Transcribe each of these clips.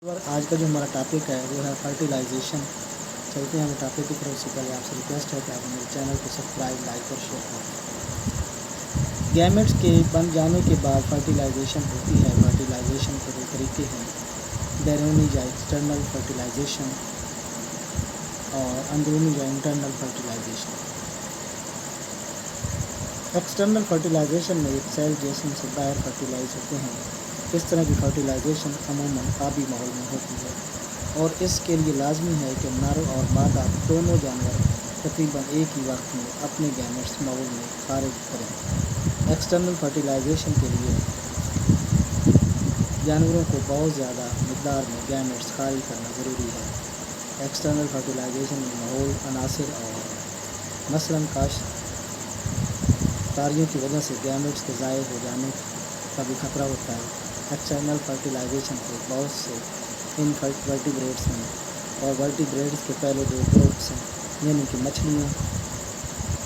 और आज का जो हमारा टॉपिक है वो है फर्टिलाइजेशन। चलते हैं हम टॉपिक की तरफ। से पहले आपसे रिक्वेस्ट है कि आप मेरे चैनल को सब्सक्राइब, लाइक और शेयर करें। गैमेट्स के बन जाने के बाद फर्टिलाइजेशन होती है। फर्टिलाइजेशन के दो तरीके हैं, बैरूनी या एक्सटर्नल फर्टिलाइजेशन और अंदरूनी या इंटरनल फर्टिलाइजेशन। एक्सटर्नल फर्टिलाइजेशन में एक सेल जिस्म से बाहर फर्टिलाइज होते हैं। इस तरह की फर्टिलाइजेशन अमूमन आबी माहौल में होती है और इसके लिए लाजमी है कि नर और मादा दोनों जानवर तकरीबन एक ही वक्त में अपने गैमेट्स माहौल में खारिज करें। एक्सटर्नल फर्टिलाइजेशन के लिए जानवरों को बहुत ज़्यादा मकदार में गैमेट्स खारिज करना ज़रूरी है। एक्सटर्नल फर्टिलाइजेशन में माहौल अनासर और मसलन काश्तकारियों की वजह से गैमेट्स के ज़ाय हो जाने का भी खतरा होता है। एक्सटर्नल फर्टिलाइजेशन को बहुत से इनवर्टिब्रेट्स में और वर्टिब्रेट्स के पहले दो ग्रुप्स हैं, यानी कि मछलियों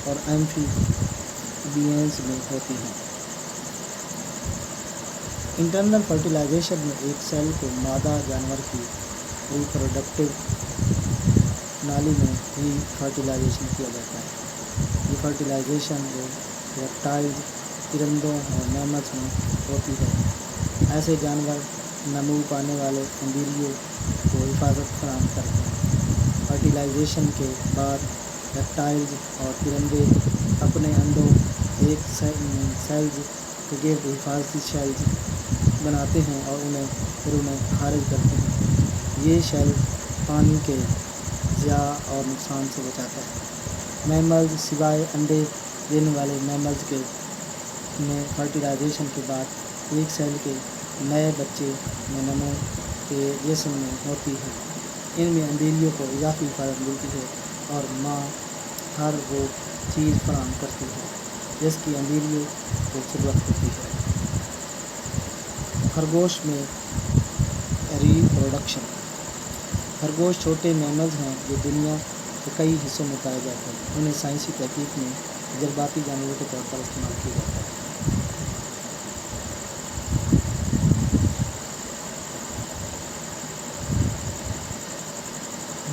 और एम्फीबियंस में होती हैं। इंटरनल फर्टिलाइजेशन में एक सेल को मादा जानवर की रिप्रोडक्टिव नाली में ही फर्टिलाइजेशन किया जाता है। ये फर्टिलाइजेशन रेप्टाइल्स, परिंदों और मैमल्स में होती है। ऐसे जानवर नमू पाने वाले एम्ब्रियो को हिफाजत फराहम करते हैं। फर्टिलाइजेशन के बाद रेप्टाइल्स और परिंदे अपने अंडों एक सेल्स के गिर्द हिफाजती शेल्स बनाते हैं और फिर उन्हें खारिज करते हैं। ये शेल पानी के ज़िया और नुकसान से बचाता है। मैमल्स सिवाय अंडे देने वाले मैमल्स के में फर्टिलाइजेशन के बाद एक सेल के नए बच्चे में नमो के जिस्म में होती है। इनमें एम्ब्रियो को इजाफी हिफाजत मिलती है और माँ हर वो चीज़ फराहम करती है जिसकी एम्ब्रियो को ज़रूरत होती है। खरगोश में रिप्रोडक्शन। खरगोश छोटे मैमल्स हैं जो दुनिया के कई हिस्सों में पाए जाते हैं। उन्हें साइंसी तहकीक में जज्बाती जानवरों के तौर पर इस्तेमाल किया जाता है।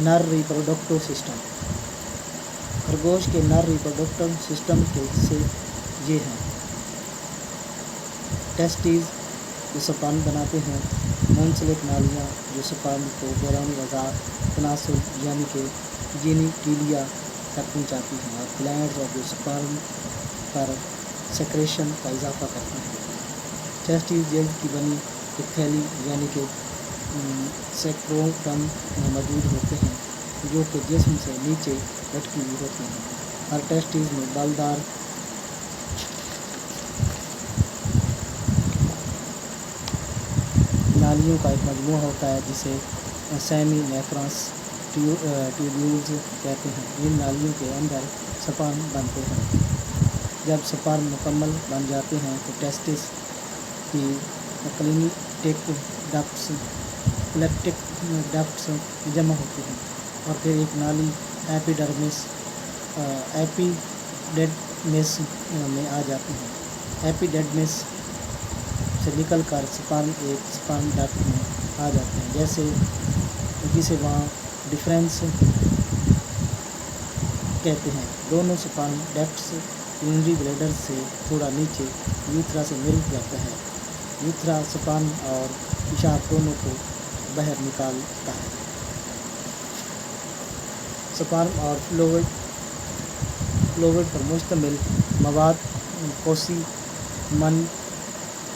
नर रिप्रोडक्टिव सिस्टम। खरगोश के नर रिप्रोडक्टिव सिस्टम के हिस्से ये हैं: टेस्टिस जो स्पर्म बनाते हैं, मुंसलिक नालियाँ जो स्पर्म को बैरूनी ग़िज़ा तनासुल यानी कि जेनिटिलिया तक पहुँचाती हैं, और ग्लैंड्स और जो स्पर्म पर सेक्रेशन का इजाफा करते हैं। टेस्टिस जल्द की बनी एक थैली यानी कि सेक्रोटम में मौजूद होते हैं जो कि जिस्म से नीचे लटकी हुई होती हैं। हर टेस्टिस में बलदार नालियों का एक मजमूआ होता है जिसे सेमी नेफ्रॉन्स ट्यूब्यूल्स कहते हैं। इन नालियों के अंदर स्पर्म बनते हैं। जब स्पर्म मुकम्मल बन जाते हैं तो टेस्टिस की क्लेक्टिक डक्ट्स जमा होती हैं और फिर एक नाली एपिडेडमिस में आ जाती हैं। एपिडेडमिस से निकल कर स्पर्म एक स्पर्म डक्ट में आ जाते हैं जिसे वहाँ डिफरेंस कहते हैं। दोनों स्पर्म डक्ट्स यूरिनरी ब्लैडर से थोड़ा नीचे यूथ्रा से मिल जाता है। यूथ्रा स्पर्म और पेशाब दोनों को बाहर निकालता है। स्पर्म और फ्लूइड पर मुश्तमिल मवाद कोसीमन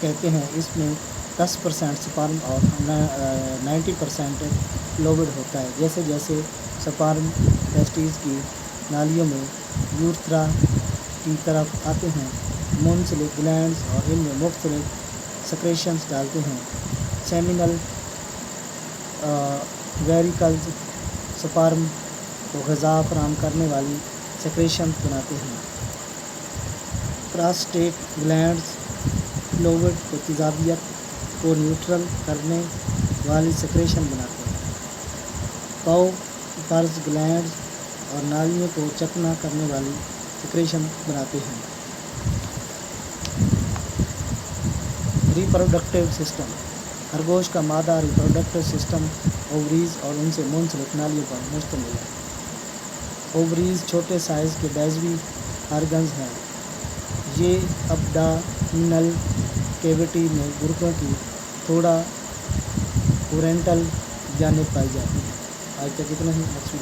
कहते हैं। इसमें 10% स्पर्म और 90% फ्लूइड होता है। जैसे जैसे स्पर्म टेस्टिस की नालियों में यूथ्रा की तरफ आते हैं, मुंसलिक ग्लैंड्स और इनमें मुख्तलिफ सेक्रेशंस डालते हैं। सेमिनल वेरिकल्स स्पर्म को ग़िज़ा फराहम करने वाली सेक्रेशंस बनाते हैं। प्रोस्टेट ग्लैंड्स फ्लूइड की तेज़ाबियत को न्यूट्रल करने वाली सेक्रेशन बनाते हैं। पाउपर्स ग्लैंड्स और नालियों को चकना करने वाली सेक्रेशन बनाते हैं। Reproductive system. خرگوش کا مادہ ریپروڈکٹیو سسٹم اووریز اور ان سے منسلک نالیوں پر مشتمل ہے۔ اووریز چھوٹے سائز کے بیضوی آرگنز ہیں۔ یہ ابڈامینل کیویٹی میں گردوں کی تھوڑا اورینٹل جانب پائی جاتی ہیں۔ آج تک اتنا ہی، مقصود